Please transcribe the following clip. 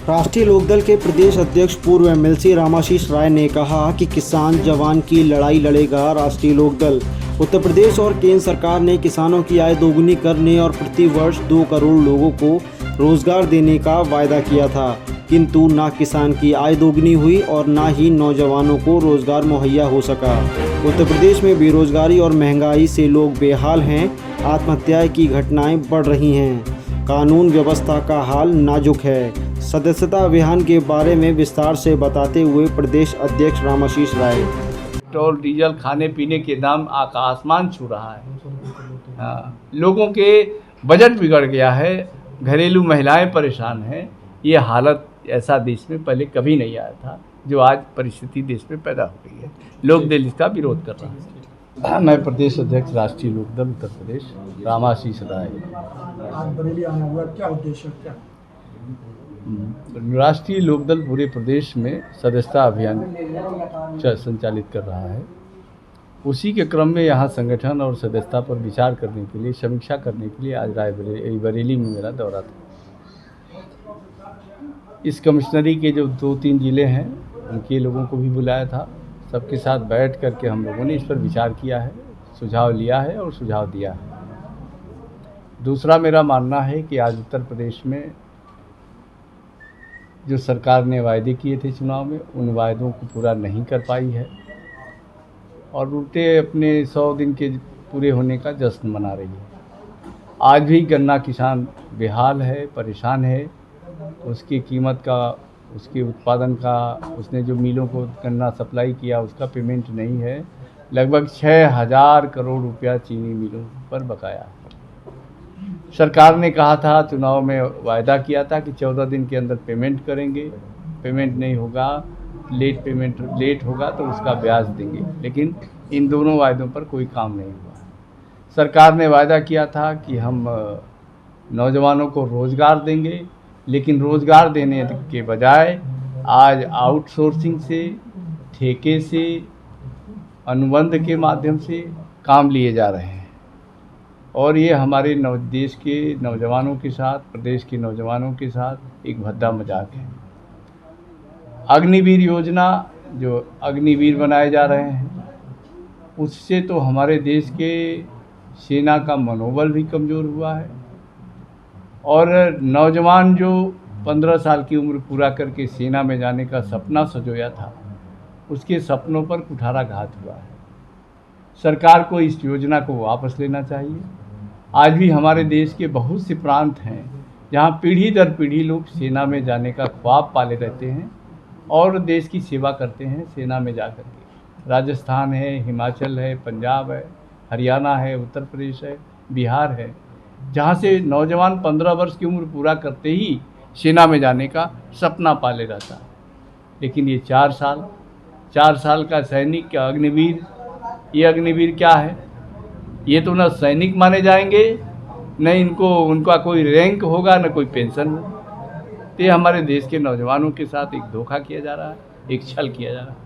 राष्ट्रीय लोकदल के प्रदेश अध्यक्ष पूर्व एमएलसी रामाशीष राय ने कहा कि किसान जवान की लड़ाई लड़ेगा राष्ट्रीय लोकदल। उत्तर प्रदेश और केंद्र सरकार ने किसानों की आय दोगुनी करने और प्रति वर्ष 2 करोड़ लोगों को रोजगार देने का वायदा किया था, किंतु ना किसान की आय दोगुनी हुई और ना ही नौजवानों को रोजगार मुहैया हो सका। उत्तर प्रदेश में बेरोजगारी और महंगाई से लोग बेहाल हैं, आत्महत्याएं की घटनाएं बढ़ रही हैं, कानून व्यवस्था का हाल नाजुक है। सदस्यता अभियान के बारे में विस्तार से बताते हुए प्रदेश अध्यक्ष रामाशीष राय, पेट्रोल डीजल खाने पीने के दाम आसमान छू रहा है। हाँ, लोगों के बजट बिगड़ गया है, घरेलू महिलाएं परेशान हैं। ये हालत ऐसा देश में पहले कभी नहीं आया था, जो आज परिस्थिति देश में पैदा हो गई है। लोकदल इसका विरोध कर रहा है। मैं प्रदेश अध्यक्ष राष्ट्रीय लोकदल उत्तर प्रदेश रामाशीष राय। आज बरेली आना हुआ, क्या उद्देश्य है, क्या? राष्ट्रीय लोकदल पूरे प्रदेश में सदस्यता अभियान संचालित कर रहा है। उसी के क्रम में यहाँ संगठन और सदस्यता पर विचार करने के लिए, समीक्षा करने के लिए आज बरेली में मेरा दौरा था। इस कमिश्नरी के जो 2-3 ज़िले हैं उनके लोगों को भी बुलाया था। सबके साथ बैठ करके हम लोगों ने इस पर विचार किया है, सुझाव लिया है और सुझाव दिया है। दूसरा मेरा मानना है कि आज उत्तर प्रदेश में जो सरकार ने वायदे किए थे चुनाव में, उन वायदों को पूरा नहीं कर पाई है और उल्टे अपने 100 दिन के पूरे होने का जश्न मना रही है। आज भी गन्ना किसान बेहाल है, परेशान है। उसकी कीमत का, उसके उत्पादन का, उसने जो मिलों को गन्ना सप्लाई किया उसका पेमेंट नहीं है। लगभग 6000 करोड़ रुपया चीनी मिलों पर बकाया है। सरकार ने कहा था, चुनाव में वायदा किया था कि 14 दिन के अंदर पेमेंट करेंगे। पेमेंट नहीं होगा, लेट होगा तो उसका ब्याज देंगे, लेकिन इन दोनों वायदों पर कोई काम नहीं हुआ। सरकार ने वायदा किया था कि हम नौजवानों को रोज़गार देंगे, लेकिन रोज़गार देने के बजाय आज आउटसोर्सिंग से, ठेके से, अनुबंध के माध्यम से काम लिए जा रहे हैं और ये हमारे देश के नौजवानों के साथ, प्रदेश के नौजवानों के साथ एक भद्दा मजाक है। अग्निवीर योजना, जो अग्निवीर बनाए जा रहे हैं, उससे तो हमारे देश के सेना का मनोबल भी कमज़ोर हुआ है और नौजवान जो 15 साल की उम्र पूरा करके सेना में जाने का सपना सजोया था, उसके सपनों पर कुठाराघात हुआ है। सरकार को इस योजना को वापस लेना चाहिए। आज भी हमारे देश के बहुत से प्रांत हैं जहां पीढ़ी दर पीढ़ी लोग सेना में जाने का ख्वाब पाले रहते हैं और देश की सेवा करते हैं सेना में जाकर के। राजस्थान है, हिमाचल है, पंजाब है, हरियाणा है, उत्तर प्रदेश है, बिहार है, जहां से नौजवान 15 वर्ष की उम्र पूरा करते ही सेना में जाने का सपना पाले रहता है। लेकिन ये 4 साल का सैनिक क्या अग्निवीर, ये अग्निवीर क्या है? ये तो ना सैनिक माने जाएंगे, न उनका कोई रैंक होगा, न कोई पेंशन होगा। तो ये हमारे देश के नौजवानों के साथ एक धोखा किया जा रहा है, एक छल किया जा रहा है।